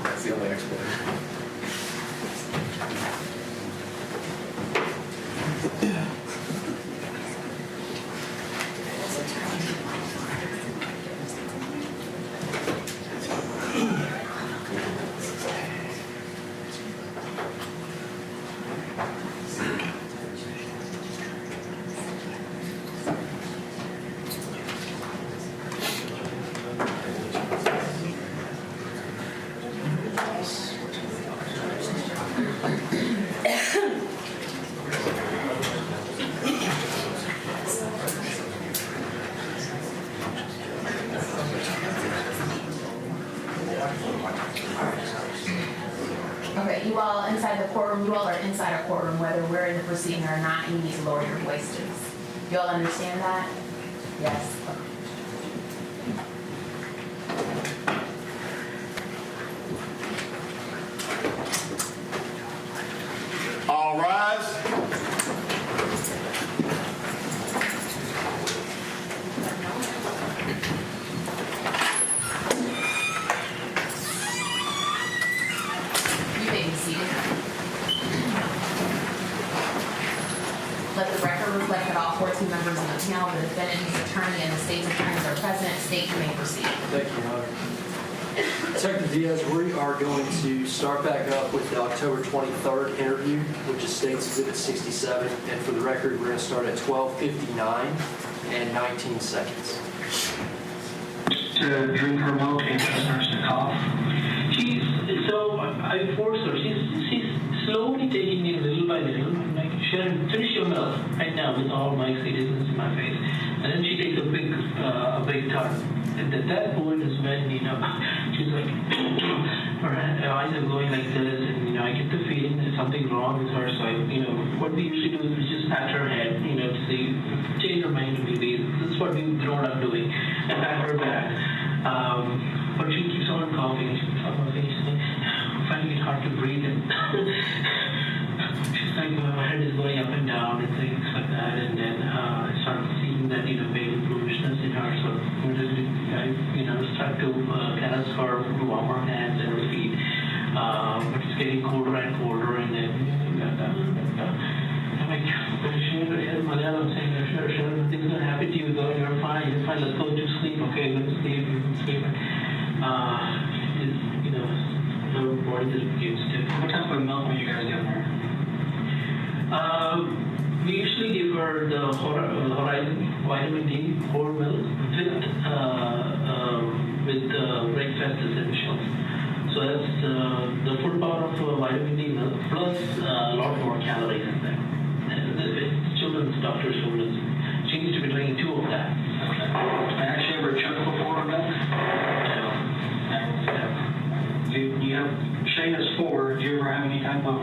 That's the only explanation. Okay, you all inside the courtroom, you all are inside a courtroom, whether we're in the proceeding or not, you need to lower your voices. You all understand that? Yes. All rise. You may be seated. Let the record reflect that all 14 members of the panel, the defendant, his attorney, and the state's attorneys are present. State, you may proceed. Thank you, Your Honor. Detective Diaz, we are going to start back up with the October 23rd interview, which is State's Exhibit 67. And for the record, we're going to start at 12:59 and 19 seconds. To drink her milk and she starts to cough. So I force her. She's slowly taking it little by little. I'm like, Sharon, finish your milk right now with all my seriousness in my face. And then she takes a big tug. And at that point is when, she's like, her eyes are going like this, and, I get the feeling that something's wrong with her. So, what we usually do is we just pat her head, to say, change her mind to be this. This is what we've grown up doing. And pat her back. But she keeps on coughing. She keeps on coughing. She's like, I'm finding it hard to breathe. And she's like, my head is going up and down and things like that. And then I start seeing that, vague bluishness in her. So I start to ask her to warm her hands and her feet. But it's getting colder and colder. And then I'm like, I'm saying, sure, nothing's going to happen to you, though. You're fine. Let's go to sleep. Okay, let's sleep. Her body just begins to. What type of milk are you guys giving her? We usually give her the Horizon vitamin D whole milk with breakfast essentials. So that's the full power of vitamin D milk plus a lot more calories in there. Children's doctors told us she needs to be drinking 2 of that. I actually ever choked before on that. You have Shay is 4. Do you ever have any type of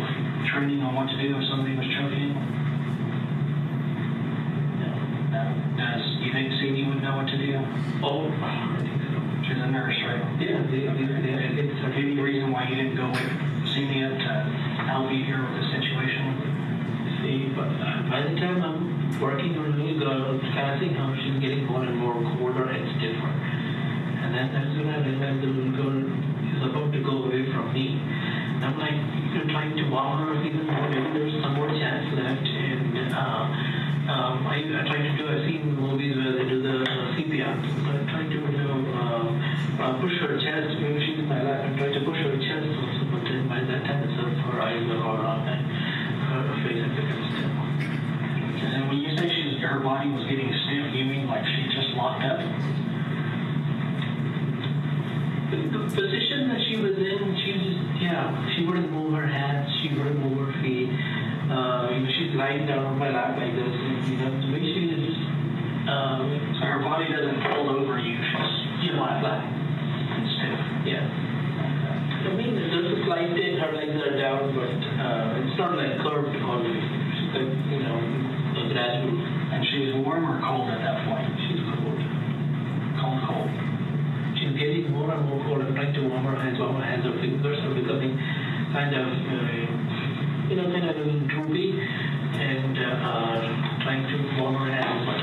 training on what to do if somebody was choking? No. Do you think Sadie would know what to do? Oh, I think so. She's a nurse, right? Yeah. It's any reason why you didn't go with Celia to help you here with the situation? See, but by the time I'm working on the little girl, passing her, she's getting more and more colder and stiffer. And then that's when I realized the little girl is about to go away from me. And I'm like, trying to warm her even more. Maybe there's some more chance left. And I've seen movies where they do the CPR. So I'm trying to push her chest. Maybe she's in my lap. I'm trying to push her chest also. But then by that time, her eyes are all on and her face has become still. And when you say her body was getting stiff, you mean like she just locked up? The position that she was in, she wouldn't move her hands, she wouldn't move her feet. She's lying down on my lap like this, and the way she is just, so her body doesn't fold over you, she's flat and stiff. Yeah. I mean, there's a slight dip, her legs are down, but it's not like curved always. She's like, a gradual. And she's warm or cold at that point? She's cold. Cold. She's getting more and more cold. I'm trying to warm her hands. Her fingers are becoming kind of, kind of a little droopy, and trying to warm her hands, but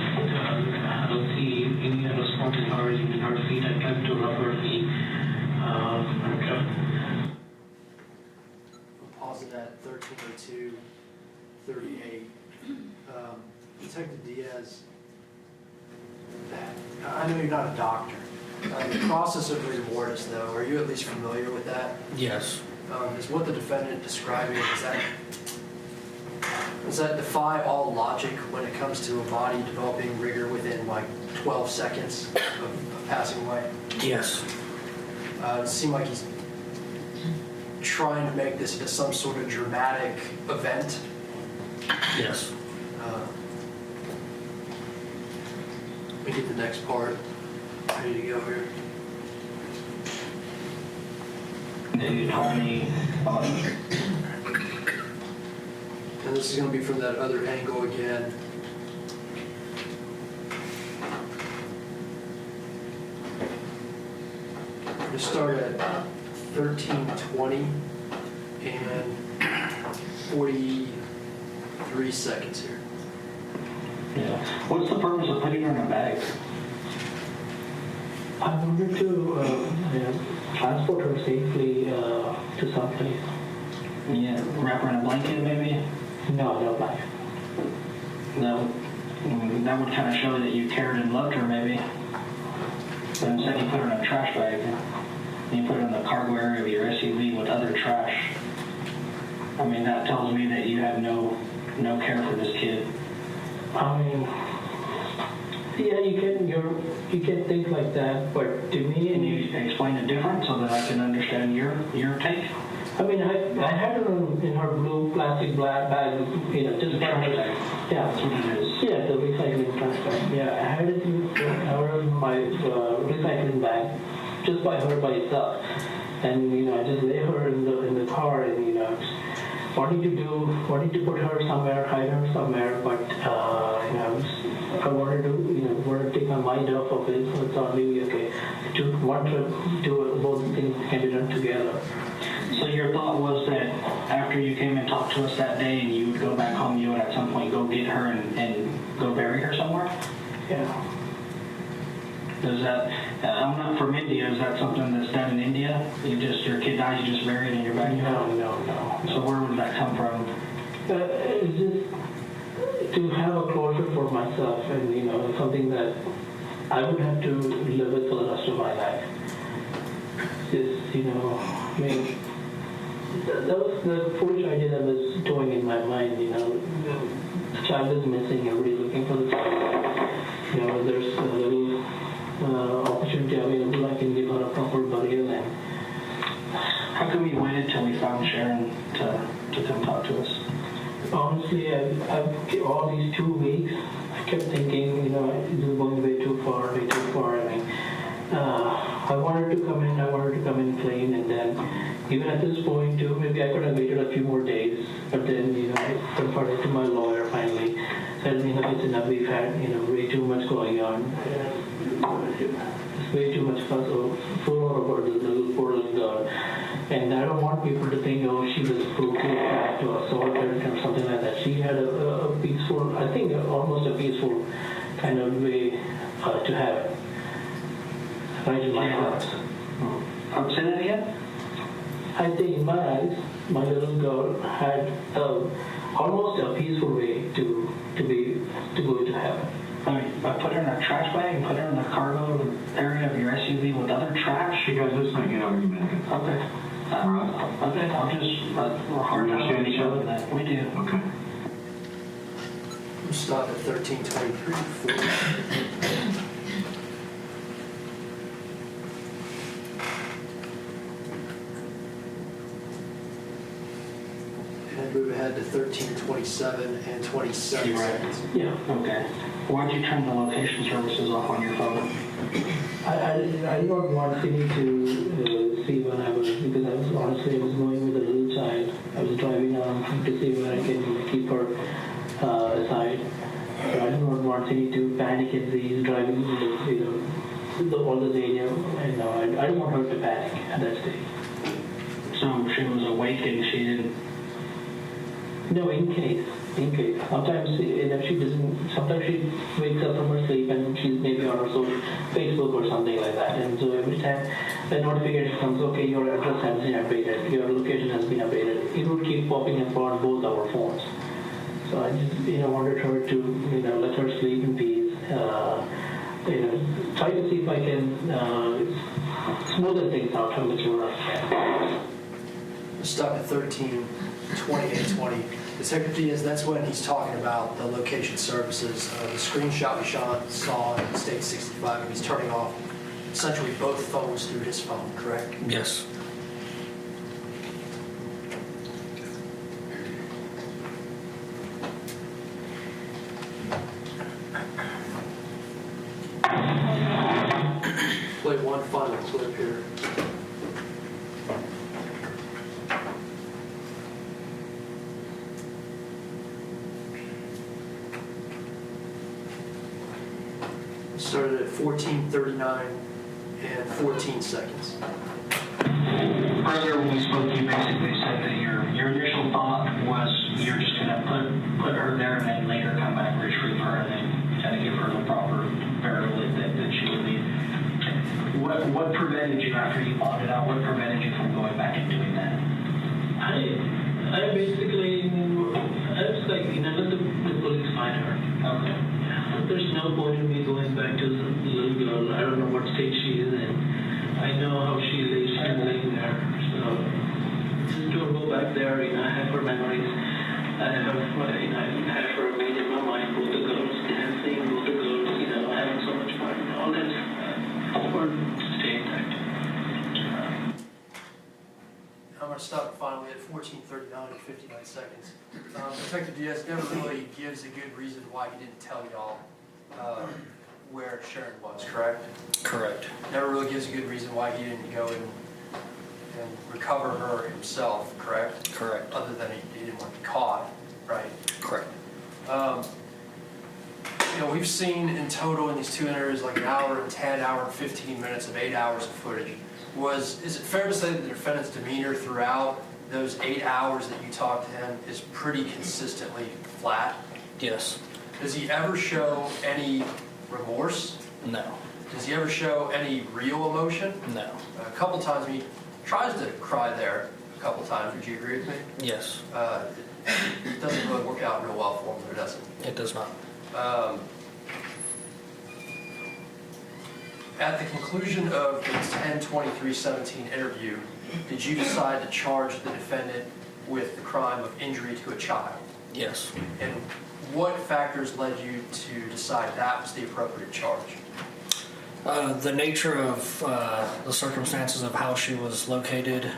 Detective Diaz, I know you're not a doctor. The process of rigor mortis, though, are you at least familiar with that? Yes. Is what the defendant describing, does that defy all logic when it comes to a body developing rigor within like 12 seconds of passing away? Yes. It seemed like he's trying to make this into some sort of dramatic event. Yes. Let me get the next part ready to go here. You told me, And this is going to be from that other angle again. We're going to start at 13:20 and 43 seconds here. yeah. What's the purpose of putting her in a bag? I wanted to transport her safely to someplace. Yeah, wrap her in a blanket maybe? No, no blanket. No, that would kind of show that you cared and loved her maybe. But instead you put her in a trash bag and you put her in the cargo area of your SUV with other trash. I mean, that tells me that you have no care for this kid. I mean, yeah, you can think like that, but to me, can you explain the difference so that I can understand your take? I mean, I had her in her blue plastic black bag, just trash bag. Yeah, that's what it is. Yeah, the recycling trash bag. Yeah, I had it in my recycling bag, just by itself, and I just lay her in the car, and wanting to put her somewhere, hide her somewhere, but I wanted to take my mind off of it, so it's not really okay. Both things can be done together. So your thought was that after you came and talked to us that day and you would go back home, you would at some point go get her and go bury her somewhere? Yeah. Is that, I'm not from India, is that something that's done in India? Your kid dies, you just bury it in your backyard? No. So where would that come from? It's just to have a closure for myself and, something that I would have to live with for the rest of my life. Just, I mean, that was the foolish idea that was going in my mind, the child is missing, everybody's looking for the child. There's a little opportunity available, I can give her a proper burial. And how come we waited till we found Sharon to come talk to us? Honestly, I've all these 2 weeks, I kept thinking, this is going way too far. I mean, I wanted to come in clean, and then even at this point too, maybe I could have waited a few more days, but then, I confronted to my lawyer finally, said, it's enough, we've had, way too much going on. It's way too much fuss about this little poor little girl. And I don't want people to think, she was brutally attacked or assaulted or something like that. She had a peaceful, I think almost a peaceful kind of way to have it. Right in my heart. Say that again? I think in my eyes, my little girl had almost a peaceful way to go to heaven. I put her in a trash bag and put her in the cargo area of your SUV with other trash? You guys, let's not get argumentative. Okay. Okay, I'll just, we're hard to understand each other. We do. Okay. We'll stop at 13:23. And move ahead to 13:27 and 27 seconds. Yeah, okay. Why'd you turn the location services off on your phone? I did not want Cindy to see when I was, because I was going with a little child. I was driving around to see where I can keep her aside. So I did not want Cindy to panic as he's driving, all this area. And I didn't want her to panic at that stage. So she was awake and she didn't. No, in case. Sometimes if she doesn't, sometimes she wakes up from her sleep and she's maybe on her Facebook or something like that. And so every time the notification comes, okay, your address has been updated, your location has been updated, it would keep popping up on both our phones. So I just, wanted her to, let her sleep in peace. Try to see if I can smoothen things out how much more I can. Stop at 13:28:20. Detective Diaz, that's when he's talking about the location services. The screenshot we saw in State 65, and he's turning off essentially both phones through his phone, correct? Yes. Play one final clip here. Started at 14:39 and 14 seconds. Earlier when we spoke, you basically said that your initial thought was you're just going to put her there and then later come back, retrieve her, and then kind of give her the proper burial that she would need. What prevented you after you bought it out? What prevented you from going back and doing that? I basically, I was like, let the police find her. Okay. There's no point in me going back to the little girl. I don't know what state she is in. I know how she lays. She's laying there. So just to go back there, I have her memories. I have her made in my mind, both the girls dancing, both the girls, having so much fun, all that. For stay intact. I'm going to stop finally at 14:39 and 59 seconds. Detective Diaz never really gives a good reason why he didn't tell y'all where Sharon was, correct? Correct. Never really gives a good reason why he didn't go and recover her himself, correct? Correct. Other than he didn't want to be caught, right? Correct. We've seen in total in these two interviews like an hour and 10, hour and 15 minutes of 8 hours of footage. Is it fair to say that the defendant's demeanor throughout those 8 hours that you talked to him is pretty consistently flat? Yes. Does he ever show any remorse? No. Does he ever show any real emotion? No. A couple times he tries to cry there. A couple times. Would you agree with me? Yes. It doesn't really work out real well for him, there, does it? It does not. At the conclusion of the 10/23/17 interview, did you decide to charge the defendant with the crime of injury to a child? Yes. And what factors led you to decide that was the appropriate charge? The nature of the circumstances of how she was located,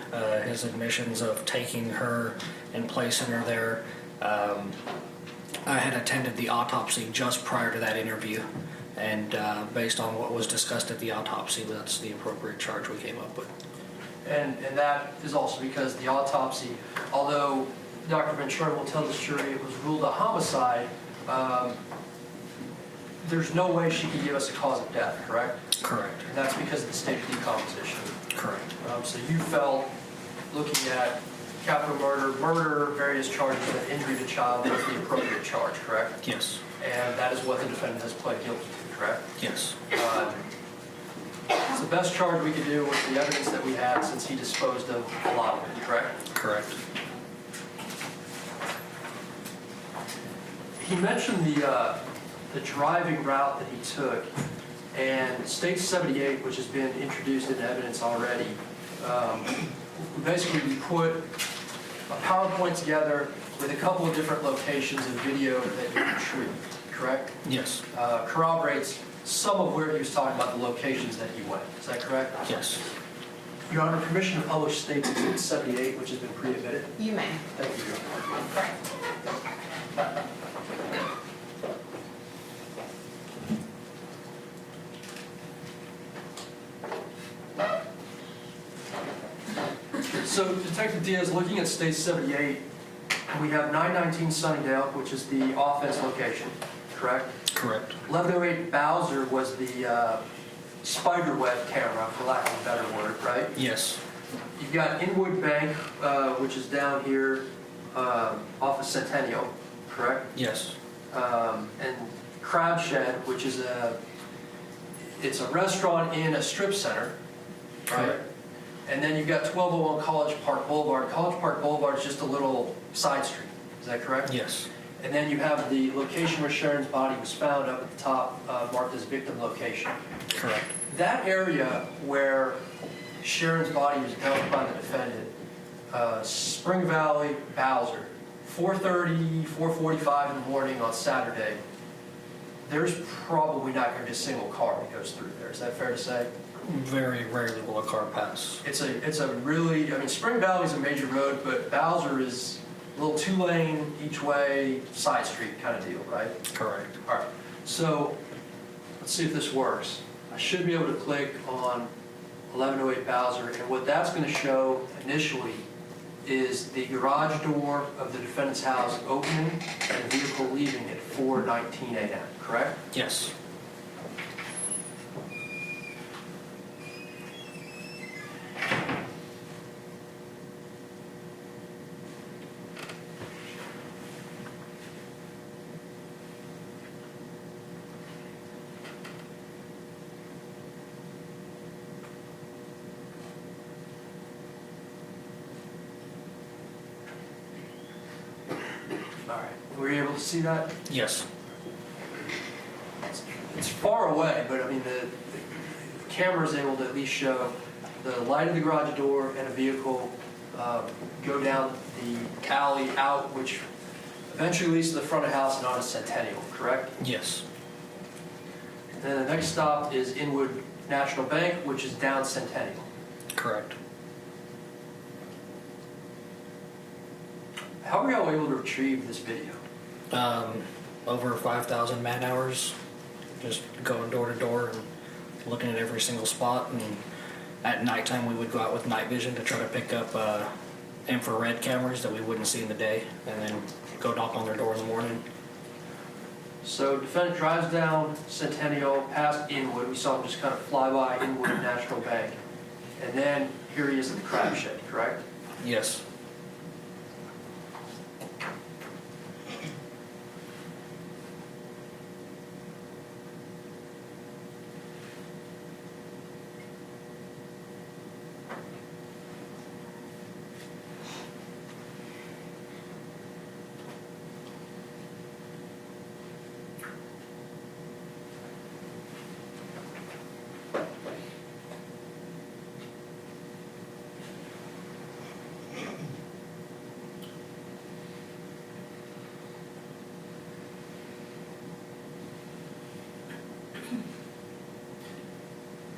his admissions of taking her and placing her there. I had attended the autopsy just prior to that interview, and based on what was discussed at the autopsy, that's the appropriate charge we came up with. And that is also because the autopsy, although Dr. Ventura will tell the jury it was ruled a homicide, there's no way she can give us a cause of death, correct? Correct. And that's because of the state of decomposition. Correct. So you felt, looking at capital murder, various charges, that injury to child was the appropriate charge, correct? Yes. And that is what the defendant has pled guilty to, correct? Yes. It's the best charge we could do with the evidence that we had since he disposed of a lot of it, correct? Correct. He mentioned the driving route that he took, and State 78, which has been introduced into evidence already, basically we put a PowerPoint together with a couple of different locations of video that you retrieved, correct? Yes. Corroborates some of where he was talking about the locations that he went. Is that correct? Yes. Your Honor, permission to publish State 78, which has been pre-admitted. You may. Thank you, Your Honor. So, Detective Diaz, looking at State 78, we have 919 Sunnydale, which is the offense location, correct? Correct. 1108 Bowser was the spider web camera, for lack of a better word, right? Yes. You've got Inwood Bank, which is down here off of Centennial, correct? Yes. And Crab Shed, which is it's a restaurant in a strip center, right? Correct. And then you've got 1201 College Park Boulevard. College Park Boulevard is just a little side street, is that correct? Yes. And then you have the location where Sharon's body was found up at the top, marked as victim location. Correct. That area where Sharon's body was dumped by the defendant, Spring Valley, Bowser, 4:30, 4:45 in the morning on Saturday, there's probably not going to be a single car that goes through there. Is that fair to say? Very rarely will a car pass. It's a really, I mean, Spring Valley is a major road, but Bowser is a little two-lane, each way, side street kind of deal, right? Correct. All right, so let's see if this works. I should be able to click on 1108 Bowser, and what that's going to show initially is the garage door of the defendant's house opening and the vehicle leaving at 4:19 a.m., correct? Yes. All right, were you able to see that? Yes. It's far away, but I mean, the camera is able to at least show the light of the garage door and a vehicle go down the alley out, which eventually leads to the front of the house and on a Centennial, correct? Yes. And then the next stop is Inwood National Bank, which is down Centennial. Correct. How were y'all able to retrieve this video? Over 5,000 man hours, just going door to door and looking at every single spot. And at nighttime, we would go out with night vision to try to pick up infrared cameras that we wouldn't see in the day, and then go knock on their door in the morning. So defendant drives down Centennial, past Inwood. We saw him just kind of fly by Inwood National Bank. And then here he is at the crab shed, correct? Yes.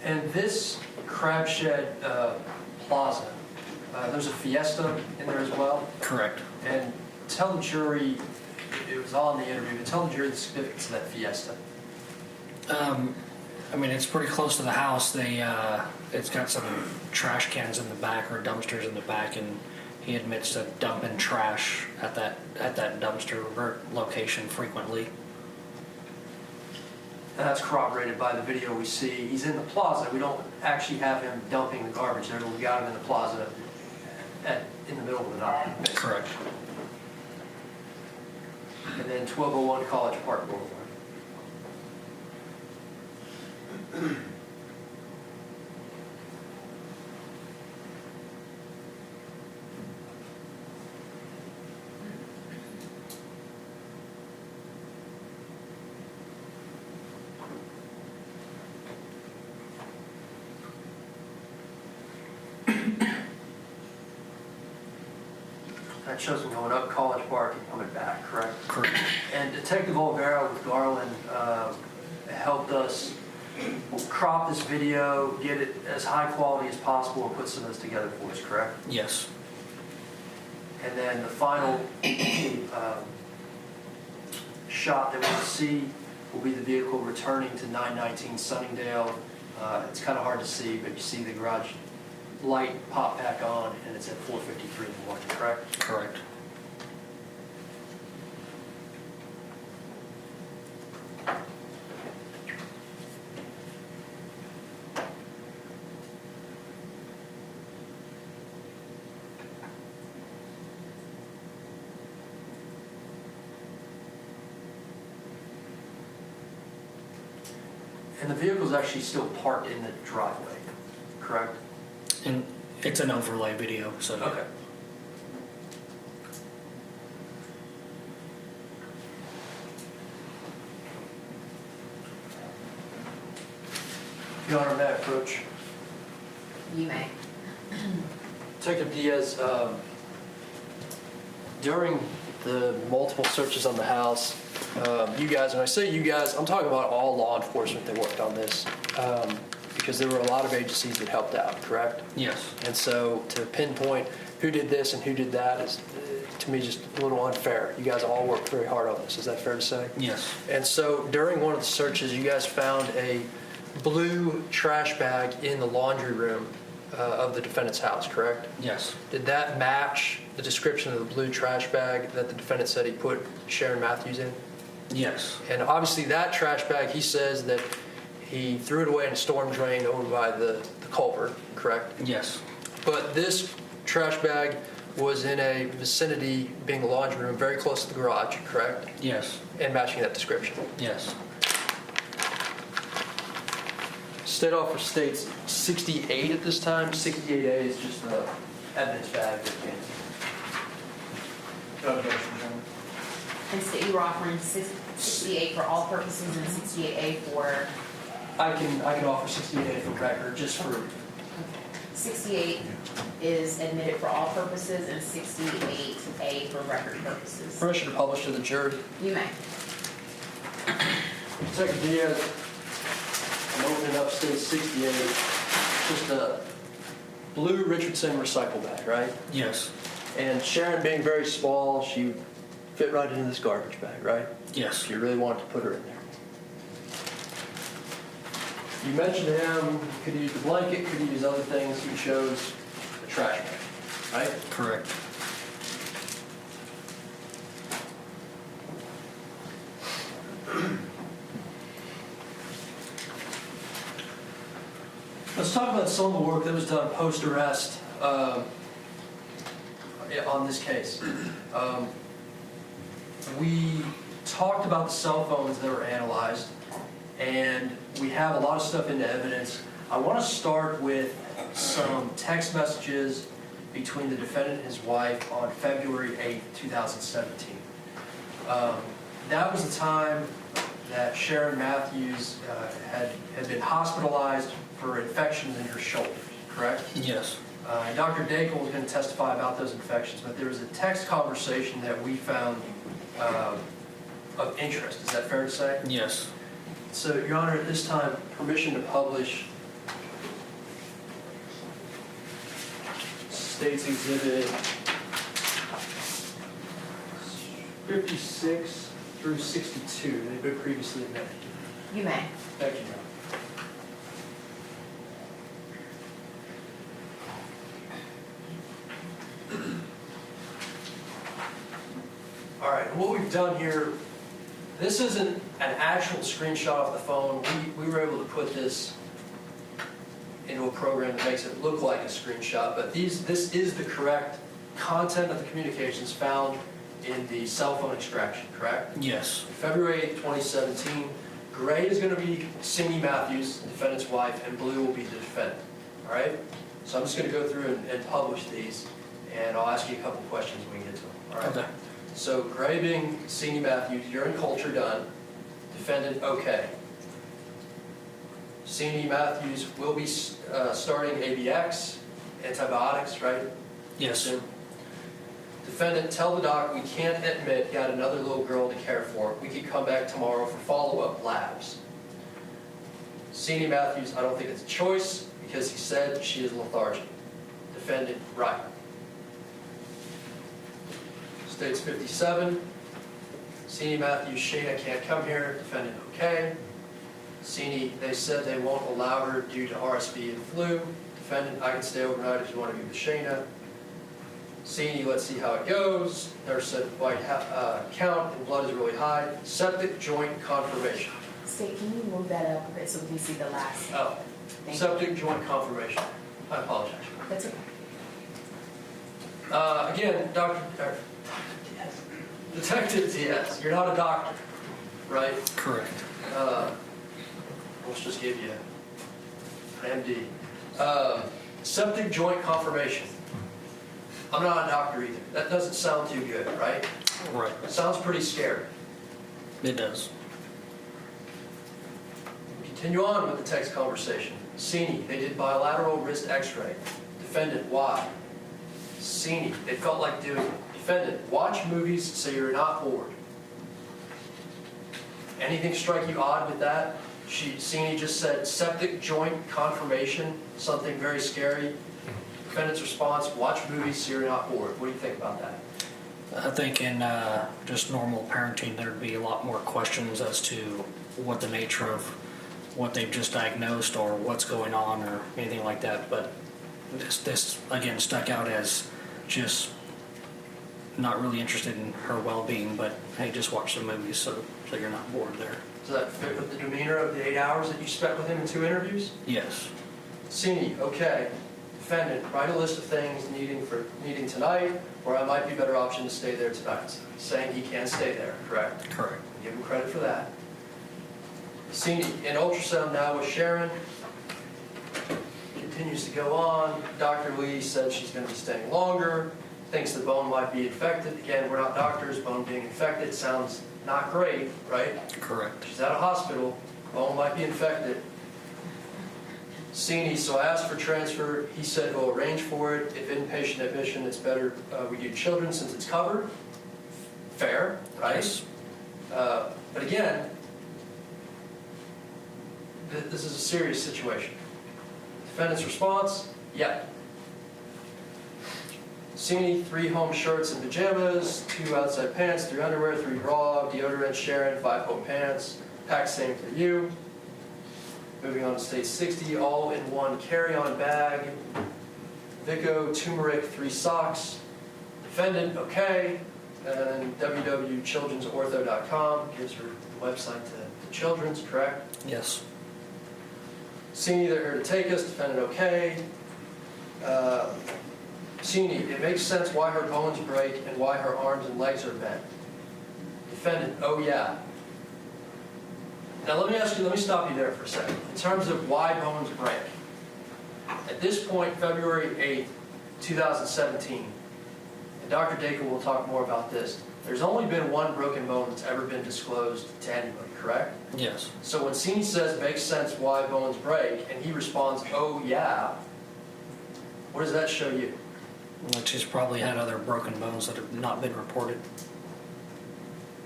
And this crab shed plaza, there's a Fiesta in there as well. Correct. And tell the jury, it was on the interview, but tell the jury the significance of that Fiesta. I mean, it's pretty close to the house. It's got some trash cans in the back, or dumpsters in the back, and he admits to dumping trash at that dumpster location frequently. And that's corroborated by the video we see. He's in the plaza. We don't actually have him dumping the garbage there, but we got him in the plaza in the middle of the night. Correct. And then 1201 College Park Boulevard. That shows him going up College Park and coming back, correct? Correct. And Detective Olvera with Garland helped us crop this video, get it as high quality as possible, and put some of this together for us, correct? Yes. And then the final shot that we'll see will be the vehicle returning to 919 Sunningdale. It's kind of hard to see, but you see the garage light pop back on, and it's at 4:53 in the morning, correct? Correct. And the vehicle's actually still parked in the driveway, correct? And it's an overlay video, so. Okay. Your Honor, may I approach? You may. Detective Diaz, during the multiple searches on the house, you guys, and I say you guys, I'm talking about all law enforcement that worked on this, because there were a lot of agencies that helped out, correct? Yes. And so to pinpoint who did this and who did that is, to me, just a little unfair. You guys all worked very hard on this. Is that fair to say? Yes. And so during one of the searches, you guys found a blue trash bag in the laundry room of the defendant's house, correct? Yes. Did that match the description of the blue trash bag that the defendant said he put Sharon Mathews in? Yes. And obviously that trash bag, he says that he threw it away in a storm drain over by the culvert, correct? Yes. But this trash bag was in a vicinity, being the laundry room, very close to the garage, correct? Yes. And matching that description. Yes. State officer states 68 at this time. 68A is just the evidence bag that came. No objection, Chairman. And state you were offering 68 for all purposes and 68A for, I can offer 68A for record, just for. 68 is admitted for all purposes and 68A for record purposes. Permission to publish to the jury. You may. Detective Diaz, I'm opening up state 68, just a blue Richardson recycle bag, right? Yes. And Sharon being very small, she fit right into this garbage bag, right? Yes. If you really wanted to put her in there. You mentioned to him, could use the blanket, could use other things, he chose the trash bag, right? Correct. Let's talk about some of the work that was done post-arrest on this case. We talked about the cell phones that were analyzed, and we have a lot of stuff into evidence. I want to start with some text messages between the defendant and his wife on February 8, 2017. That was the time that Sharon Mathews had been hospitalized for infections in her shoulders, correct? Yes. And Dr. Daigle was going to testify about those infections, but there was a text conversation that we found of interest. Is that fair to say? Yes. So, Your Honor, at this time, permission to publish State's Exhibit 56 through 62. They've been previously admitted. You may. Thank you, Your Honor. All right, what we've done here, this isn't an actual screenshot of the phone. We were able to put this into a program that makes it look like a screenshot, but this is the correct content of the communications found in the cell phone extraction, correct? Yes. February 8, 2017, gray is going to be Cindy Mathews, the defendant's wife, and blue will be the defendant, all right? So I'm just going to go through and publish these, and I'll ask you a couple questions when we get to them, all right? Okay. So gray being Cindy Mathews, urine culture done, defendant okay. Cindy Mathews will be starting ABX, antibiotics, right? Yes. Defendant, tell the doc we can't admit got another little girl to care for. We could come back tomorrow for follow-up labs. Cindy Mathews, I don't think it's a choice because he said she is lethargic. Defendant, right. States 57. Cindy Mathews, Shayna can't come here. Defendant, okay. Cindy, they said they won't allow her due to RSV and flu. Defendant, I can stay overnight if you want to be with Shayna. Cindy, let's see how it goes. Nurse said white count and blood is really high. Septic joint confirmation. State, can you move that up a bit so we can see the last? Oh, Thank you. septic joint confirmation. I apologize. That's okay. Again, Detective Diaz, you're not a doctor, right? Correct. Let's just give you an MD. Septic joint confirmation. I'm not a doctor either. That doesn't sound too good, right? Right. Sounds pretty scary. It does. Continue on with the text conversation. Sini, they did bilateral wrist x-ray. Defendant, why? Sini, they felt like doing it. Defendant, watch movies so you're not bored. Anything strike you odd with that? Sini just said septic joint conformation, something very scary. Defendant's response, watch movies so you're not bored. What do you think about that? I think in just normal parenting, there'd be a lot more questions as to what the nature of what they've just diagnosed or what's going on or anything like that. But this again stuck out as just not really interested in her well-being, but hey, just watch some movies so you're not bored there. Does that fit with the demeanor of the 8 hours that you spent with him in 2 interviews? Yes. Sini, okay. Defendant, write a list of things needing tonight, or I might be a better option to stay there tonight. Saying he can stay there, correct? Correct. Give him credit for that. Sini, in ultrasound now with Sharon. Continues to go on. Dr. Lee said she's going to be staying longer. Thinks the bone might be infected. Again, we're not doctors. Bone being infected sounds not great, right? Correct. She's at a hospital. Bone might be infected. Sini, so I asked for transfer. He said he'll arrange for it. If inpatient admission, it's better we do children since it's covered. Fair, right? Yes. But again, this is a serious situation. Defendant's response, yeah. Sini, 3 home shirts and pajamas, 2 outside pants, 3 underwear, 3 bra, deodorant, Sharon, 5 home pants, pack same for you. Moving on to state 60, all in one carry-on bag. Vico, turmeric, 3 socks. Defendant, okay. And www.childrensortho.com gives her the website to Children's, correct? Yes. Sini, they're here to take us. Defendant, okay. Sini, it makes sense why her bones break and why her arms and legs are bent. Defendant, oh yeah. Now let me stop you there for a second. In terms of why bones break, at this point, February 8th, 2017, and Dr. Dacre will talk more about this, there's only been 1 broken bone that's ever been disclosed to anybody, correct? Yes. So when Sini says it makes sense why bones break, and he responds, oh yeah, what does that show you? Like she's probably had other broken bones that have not been reported.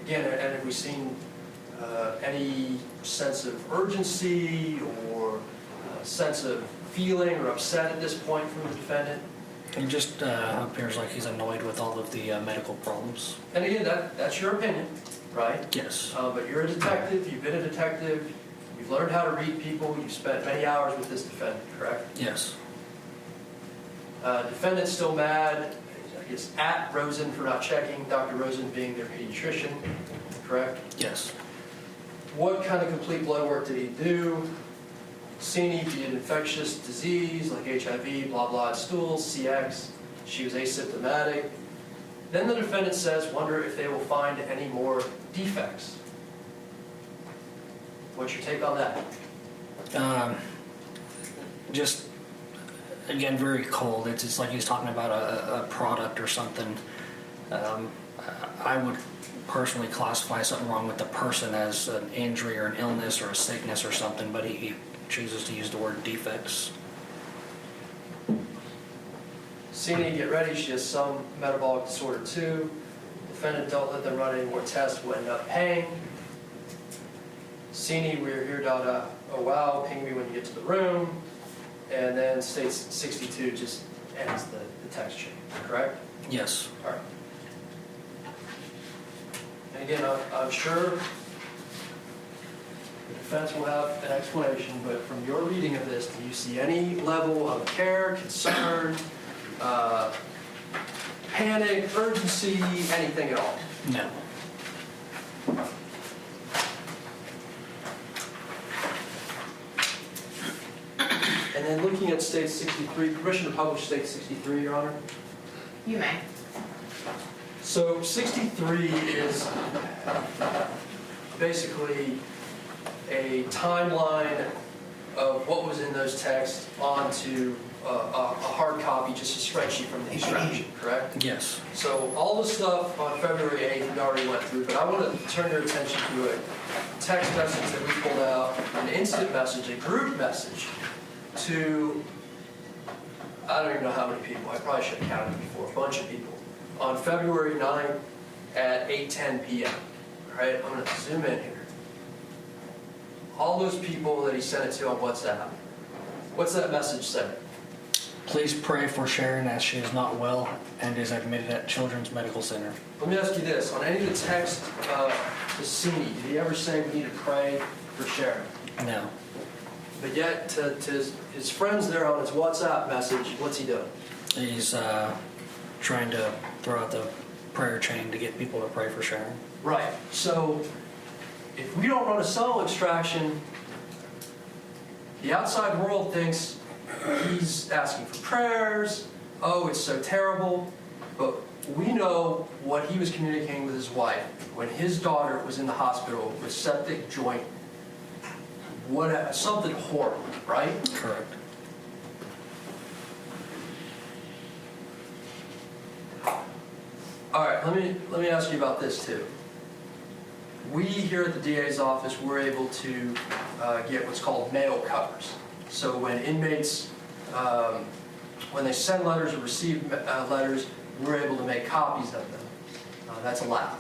Again, and have we seen any sense of urgency or sense of feeling or upset at this point from the defendant? It just appears like he's annoyed with all of the medical problems. And again, that's your opinion, right? Yes. But you're a detective, you've been a detective, you've learned how to read people, you've spent many hours with this defendant, correct? Yes. Defendant's still mad, I guess, at Rosen for not checking, Dr. Rosen being their pediatrician, correct? Yes. What kind of complete blood work did he do? Sini, he did infectious disease like HIV, blah, blah, stools, CX. She was asymptomatic. Then the defendant says, wonder if they will find any more defects. What's your take on that? Just, again, very cold. It's just like he's talking about a product or something. I would personally classify something wrong with the person as an injury or an illness or a sickness or something, but he chooses to use the word defects. Sini, get ready, she has some metabolic disorder too. Defendant, don't let them run any more tests, we'll end up paying. Sini, we're here, oh wow, ping me when you get to the room. And then state 62 just ends the text chain, correct? Yes. All right. And again, I'm sure the defense will have an explanation, but from your reading of this, do you see any level of care, concern, panic, urgency, anything at all? No. And then looking at State 63, permission to publish State 63, Your Honor? You may. So 63 is basically a timeline of what was in those texts onto a hard copy, just a spreadsheet from the extraction, correct? Yes. So all the stuff on February 8th we already went through, but I want to turn your attention to a text message that we pulled out on instant message, a group message to, I don't even know how many people, I probably should have counted before, a bunch of people, on February 9th at 8:10 p.m. All right, I'm going to zoom in here. All those people that he sent it to on WhatsApp. What's that message say? Please pray for Sharon as she is not well and is admitted at Children's Medical Center. Let me ask you this. On any of the text to Sini, did he ever say we need to pray for Sharon? No. But yet, to his friends there on his WhatsApp message, what's he doing? He's trying to throw out the prayer chain to get people to pray for Sharon. Right. So, if we don't run a cell extraction, the outside world thinks he's asking for prayers. Oh, it's so terrible. But we know what he was communicating with his wife when his daughter was in the hospital with septic joint. Something horrible, right? Correct. All right, let me ask you about this too. We here at the DA's office were able to get what's called mail covers. So when inmates, when they send letters or receive letters, we're able to make copies of them. That's allowed,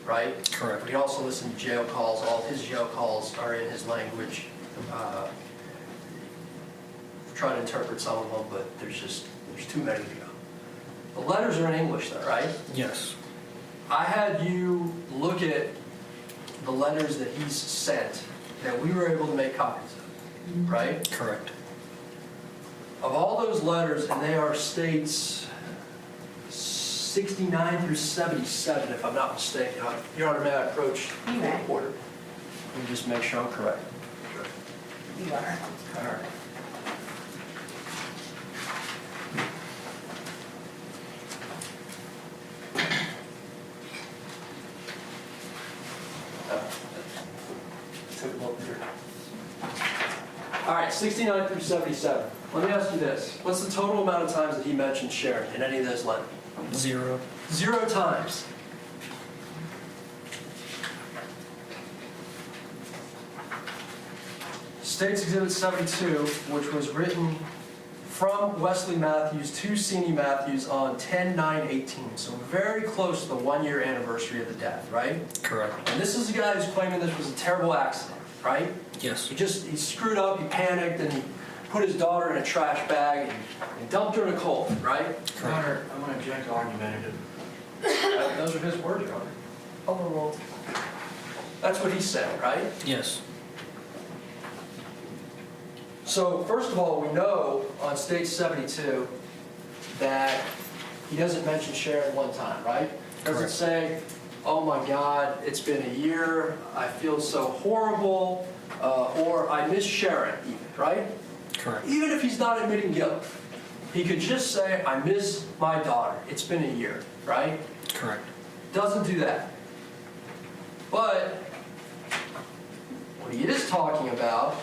right? Correct. We can also listen to jail calls. All of his jail calls are in his language. Try to interpret some of them, but there's too many to go. The letters are in English though, right? Yes. I had you look at the letters that he's sent that we were able to make copies of, right? Correct. Of all those letters, and they are states 69 through 77, if I'm not mistaken. Your Honor, may I approach the Okay. reporter? Let me just make sure I'm correct. You are. All right. Took a look here. All right, 69 through 77. Let me ask you this. What's the total amount of times that he mentioned Sharon in any of those letters? 0. 0 times. State's Exhibit 72, which was written from Wesley Mathews to Wesley Mathews on 10/9/18. So very close to the 1-year anniversary of the death, right? Correct. And this is the guy who's claiming this was a terrible accident, right? Yes. He screwed up, he panicked, and he put his daughter in a trash bag and dumped her in a coal, right? Your Honor, I'm going to object to argumentative. Those are his words, Your Honor. Overruled. That's what he said, right? Yes. So, first of all, we know on State 72 that he doesn't mention Sharon one time, right? Doesn't Correct. say, oh my God, it's been a year, I feel so horrible, or I miss Sharon even, right? Correct. Even if he's not admitting guilt, he could just say, I miss my daughter, it's been a year, right? Correct. Doesn't do that. But what he is talking about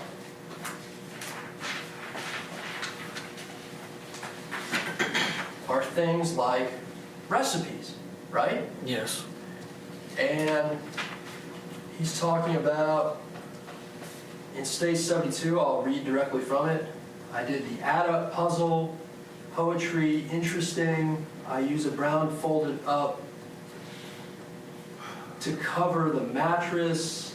are things like recipes, right? Yes. And he's talking about, in State 72, I'll read directly from it. I did the add-up puzzle, poetry, interesting. I use a brown folded up to cover the mattress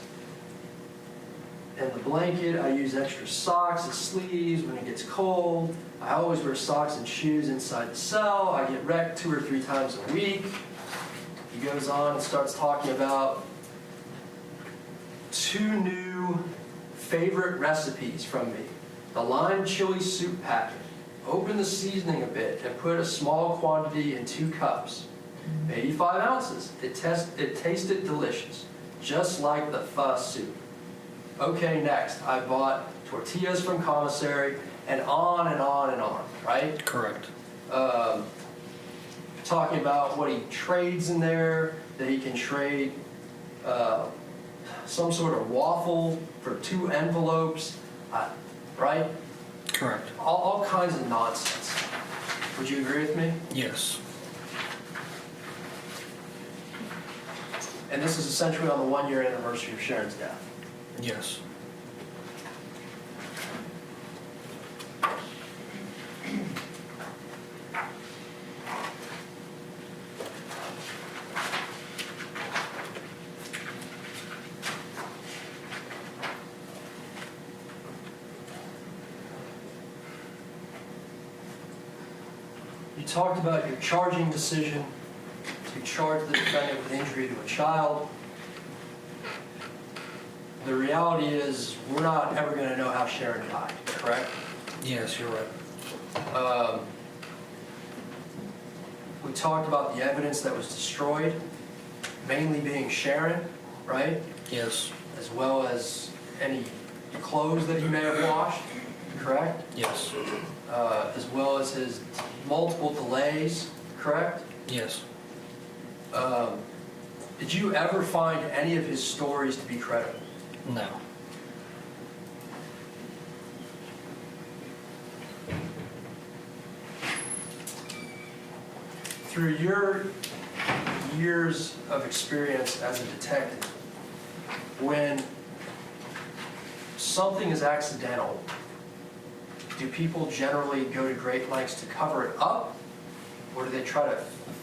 and the blanket. I use extra socks and sleeves when it gets cold. I always wear socks and shoes inside the cell. I get wrecked 2 or 3 times a week. He goes on and starts talking about 2 new favorite recipes from me. The lime chili soup packet. Open the seasoning a bit and put a small quantity in 2 cups. 85 ounces. It tasted delicious, just like the pho soup. Okay, next. I bought tortillas from commissary, and on and on and on, right? Correct. Talking about what he trades in there, that he can trade some sort of waffle for 2 envelopes, right? Correct. All kinds of nonsense. Would you agree with me? Yes. And this is essentially on the 1-year anniversary of Sharon's death. Yes. talked about your charging decision to charge the defendant with injury to a child. The reality is, we're not ever going to know how Sharon died, correct? Yes, you're right. We talked about the evidence that was destroyed, mainly being Sharon, right? Yes. As well as any clothes that he may have washed, correct? Yes. As well as his multiple delays, correct? Yes. Did you ever find any of his stories to be credible? No. Through your years of experience as a detective, when something is accidental, do people generally go to great lengths to cover it up, or do they try to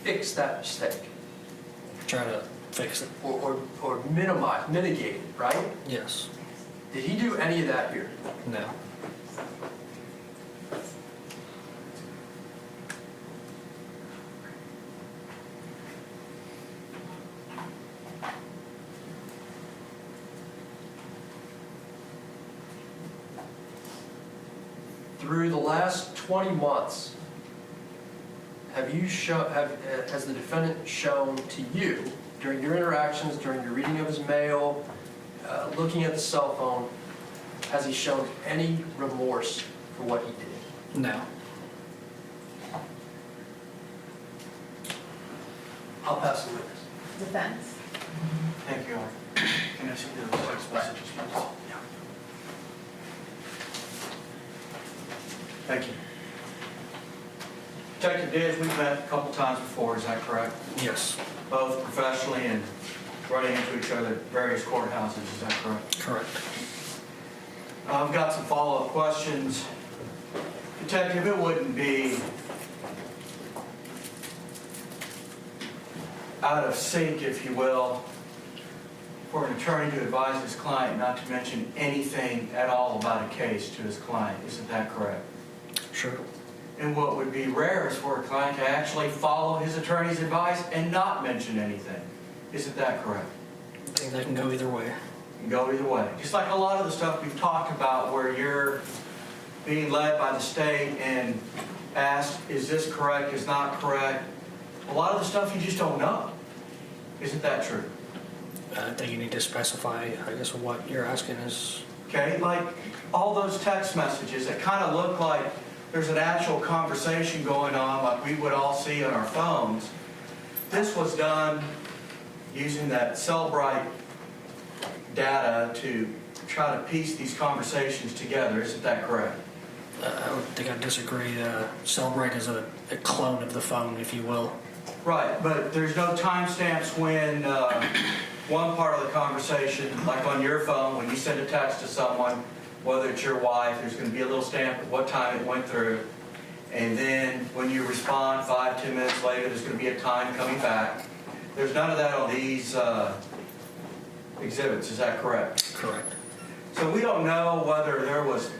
fix that mistake? Try to fix it. Or minimize, mitigate it, right? Yes. Did he do any of that here? No. Through the last 20 months, has the defendant shown to you, during your interactions, during your reading of his mail, looking at the cell phone, has he shown any remorse for what he did? No. I'll pass the witness. Defense. Thank you, Your Honor. Can I see the text messages, please? Yeah. Thank you. Detective Diaz, we've met a couple times before, is that correct? Yes. Both professionally and running into each other at various courthouses, is that correct? Correct. I've got some follow-up questions. Detective, it wouldn't be out of sync, if you will, for an attorney to advise his client not to mention anything at all about a case to his client. Isn't that correct? Sure. And what would be rare is for a client to actually follow his attorney's advice and not mention anything. Isn't that correct? I think that can go either way. Can go either way. Just like a lot of the stuff we've talked about where you're being led by the state and asked, is this correct, is not correct? A lot of the stuff you just don't know. Isn't that true? I think you need to specify, I guess, what you're asking is. Okay, like all those text messages that kind of look like there's an actual conversation going on like we would all see on our phones. This was done using that Cellbrite data to try to piece these conversations together. Isn't that correct? I would think I disagree. Cellbrite is a clone of the phone, if you will. Right, but there's no timestamps when one part of the conversation, like on your phone, when you send a text to someone, whether it's your wife, there's going to be a little stamp at what time it went through. And then when you respond 5-10 minutes later, there's going to be a time coming back. There's none of that on these exhibits. Is that correct? Correct. So we don't know whether there was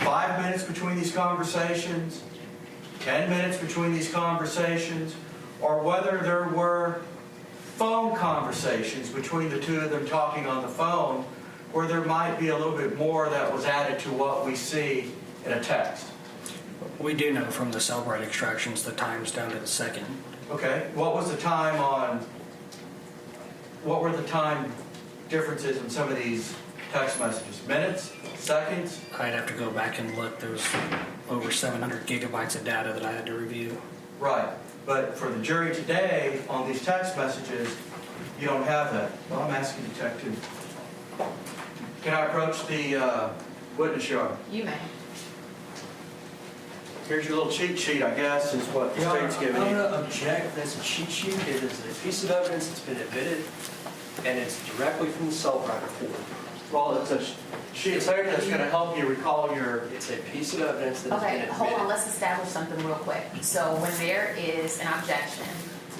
5 minutes between these conversations, 10 minutes between these conversations, or whether there were phone conversations between the two of them talking on the phone, where there might be a little bit more that was added to what we see in a text. We do know from the Cellbrite extractions the times down to the second. Okay, what was the time on, what were the time differences in some of these text messages? Minutes? Seconds? I'd have to go back and look. There's over 700 gigabytes of data that I had to review. Right, but for the jury today, on these text messages, you don't have that. Well, I'm asking Detective. Can I approach the witness yard? You may. Here's your little cheat sheet, I guess, is what the state's giving I'm you. going to object. That's a cheat sheet. It is a piece of evidence that's been admitted, and it's directly from the Cellbrite report. Well, it's a sheet of paper that's going to help you recall your... It's a piece of evidence that has Okay, been hold on, admitted. let's establish something real quick. So when there is an objection,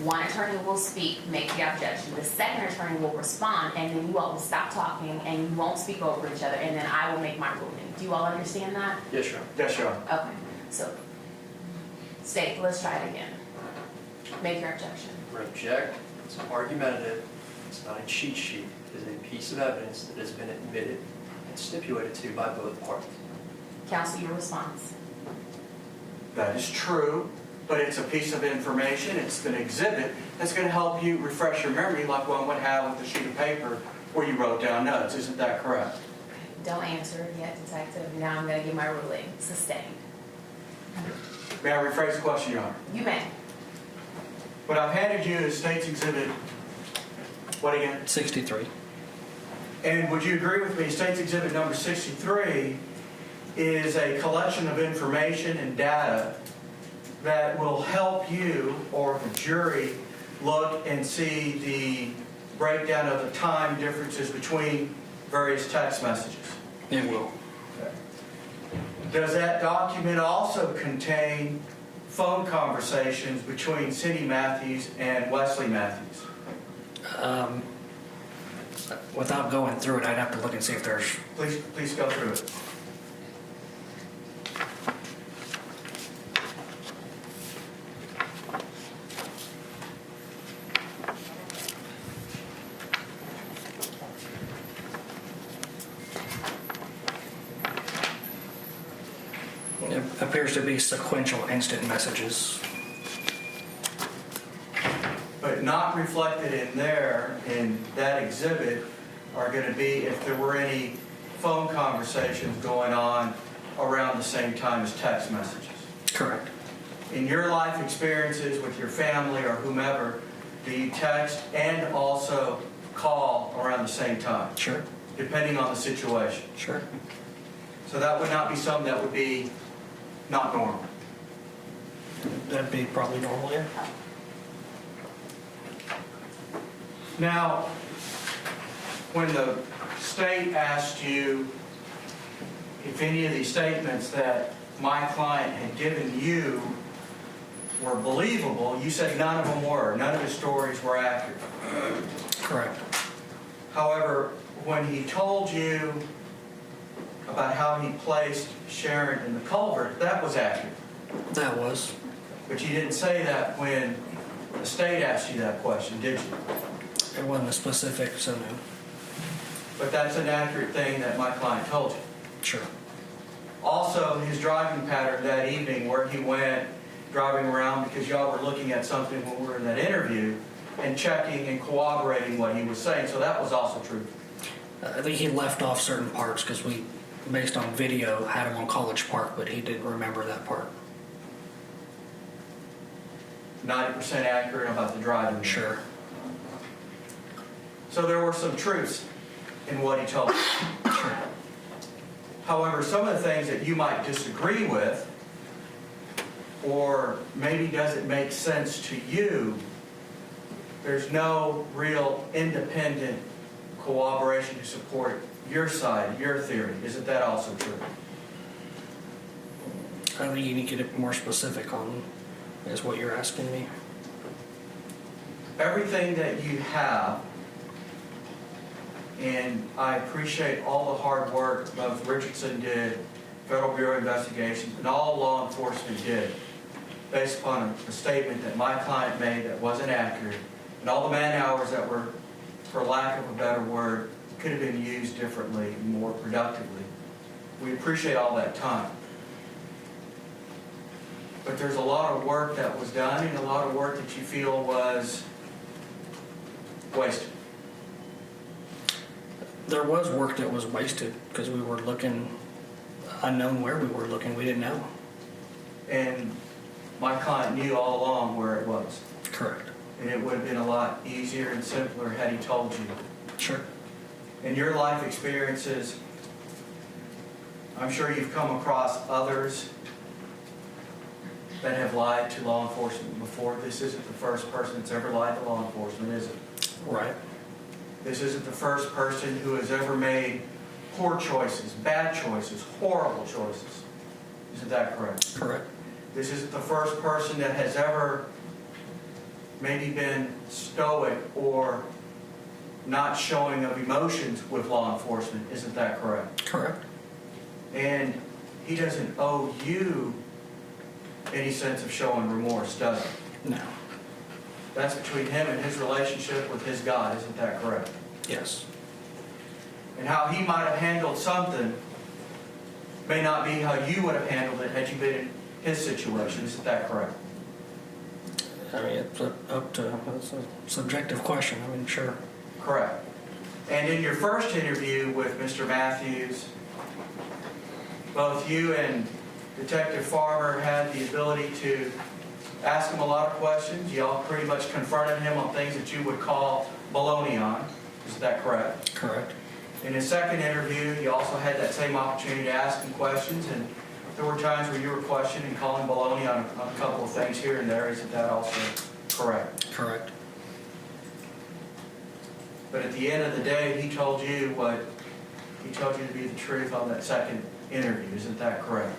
one attorney will speak, make the objection. The second attorney will respond, and then you all will stop talking, and you won't speak over each other, and then I will make my ruling. Do you all understand that? Yes, sir. Yes, Your Honor. Okay, so State, let's try it again. Make your objection. Object. It's argumentative. It's not a cheat sheet. It is a piece of evidence that has been admitted and stipulated to by both parties. Counsel, your response. That is true, but it's a piece of information, it's an exhibit that's going to help you refresh your memory like one would have with a sheet of paper where you wrote down notes. Isn't that correct? Don't answer it yet, detective. Now I'm going to give my ruling. Sustained. May I rephrase the question, Your Honor? You may. What I've handed you is State's Exhibit, what again? 63. And would you agree with me, State's Exhibit number 63 is a collection of information and data that will help you or the jury look and see the breakdown of the time differences between various text messages. It will. Does that document also contain phone conversations between Cindy Mathews and Wesley Mathews? Without going through it, I'd have to look and see if there's. Please go through it. It appears to be sequential instant messages. But not reflected in there, in that exhibit, are going to be if there were any phone conversations going on around the same time as text messages. Correct. In your life experiences with your family or whomever, do you text and also call around the same time? Sure. Depending on the situation. Sure. So that would not be something that would be not normal. That'd be probably normal, yeah. Now, when the state asked you if any of these statements that my client had given you were believable, you said none of them were. None of his stories were accurate. Correct. However, when he told you about how he placed Sharon in the culvert, that was accurate. That was. But you didn't say that when the state asked you that question, did you? It wasn't a specific, so no. But that's an accurate thing that my client told you. Sure. Also, his driving pattern that evening where he went driving around because y'all were looking at something when we were in that interview and checking and corroborating what he was saying. So that was also true. I think he left off certain parts because we, based on video, had him on College Park, but he didn't remember that part. 90% accurate about the driving. Sure. So there were some truths in what he told you. Sure. However, some of the things that you might disagree with, or maybe doesn't make sense to you, there's no real independent corroboration to support your side, your theory. Isn't that also true? I think you need to get more specific on is what you're asking me. Everything that you have, and I appreciate all the hard work both Richardson did, Federal Bureau of Investigations, and all law enforcement did, based upon a statement that my client made that wasn't accurate, and all the man hours that were, for lack of a better word, could have been used differently, more productively. We appreciate all that time. But there's a lot of work that was done and a lot of work that you feel was wasted. There was work that was wasted because we were looking unknown where we were looking. We didn't know. And my client knew all along where it was. Correct. And it would have been a lot easier and simpler had he told you. Sure. In your life experiences, I'm sure you've come across others that have lied to law enforcement before. This isn't the first person that's ever lied to law enforcement, is it? Right. This isn't the first person who has ever made poor choices, bad choices, horrible choices. Isn't that correct? Correct. This isn't the first person that has ever maybe been stoic or not showing of emotions with law enforcement. Isn't that correct? Correct. And he doesn't owe you any sense of showing remorse, does it? No. That's between him and his relationship with his God, isn't that correct? Yes. And how he might have handled something may not be how you would have handled it had you been in his situation, isn't that correct? I mean, it's up to, it's a subjective question. I mean, sure. Correct. And in your first interview with Mr. Mathews, both you and Detective Farmer had the ability to ask him a lot of questions. Y'all pretty much confronted him on things that you would call baloney on. Is that correct? Correct. In his second interview, you also had that same opportunity to ask him questions, and there were times where you were questioning and calling baloney on a couple of things here and there. Isn't that also correct? Correct. But at the end of the day, he told you to be the truth on that second interview. Isn't that correct?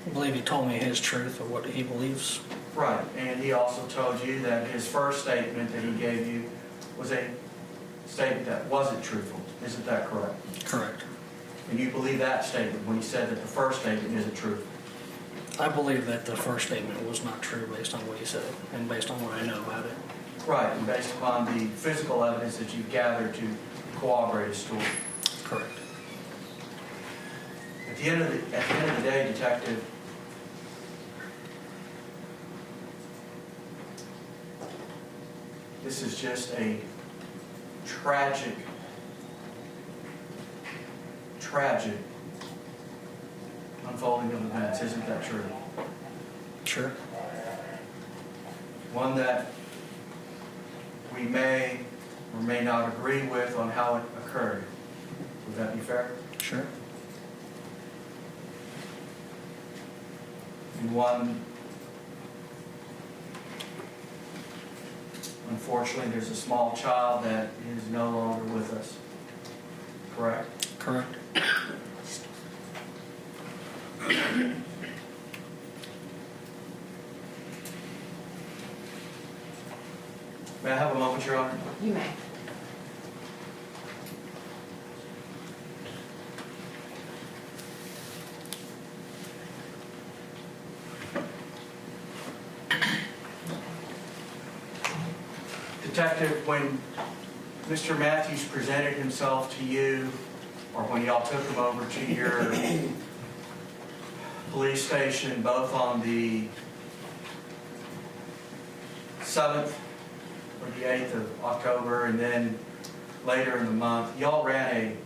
I believe he told me his truth of what he believes. Right. And he also told you that his first statement that he gave you was a statement that wasn't truthful. Isn't that correct? Correct. And you believe that statement when he said that the first statement isn't truthful? I believe that the first statement was not true based on what he said and based on what I know about it. Right, and based upon the physical evidence that you've gathered to corroborate his story. Correct. At the end of the day, Detective, this is just a tragic unfolding of events. Isn't that true? Sure. One that we may or may not agree with on how it occurred. Would that be fair? Sure. And one, unfortunately, there's a small child that is no longer with us. Correct? Correct. May I have a moment, Your Honor? You may. Detective, when Mr. Mathews presented himself to you, or when y'all took him over to your police station, both on the 7th or the 8th of October, and then later in the month, y'all ran a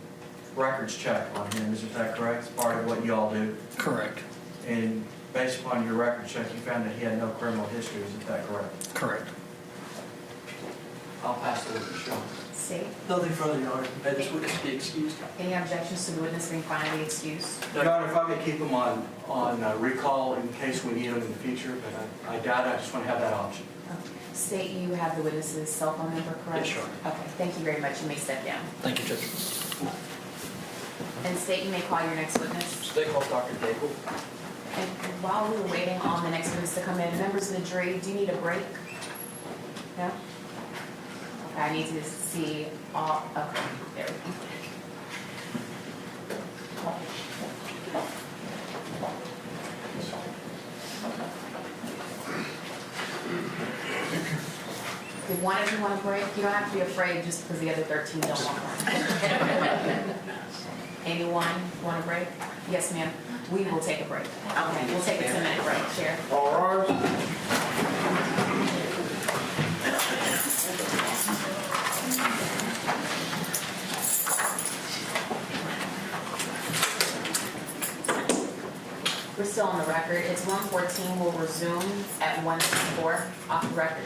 records check on him, isn't that correct? It's part of what y'all do. Correct. And based upon your record check, you found that he had no criminal history, isn't that correct? Correct. I'll pass the witness, Sean. State. Nothing further, Your Honor. May this witness be excused? Any objections to the witness being finally excused? Your Honor, if I may keep him on recall in case we need him in the future, but I doubt it. I just want to have that option. State, you have the witness's cell phone number, correct? Yes, Your Honor. Okay, thank you very much. You may step down. Thank you, Judge. And State, you may call your next witness. They call Dr. Daigle. And while we were waiting on the next witness to come in, members of the jury, do you need a break? No? Okay, I need to see all, okay, there we go. Did one of you want a break? You don't have to be afraid just because the other 13 don't want one. Anyone want a break? Yes, ma'am. We will take a break. Okay, we'll take a 10-minute break. Sheriff. All right. We're still on the record. It's 1:14. We'll resume at 1:04 off the record.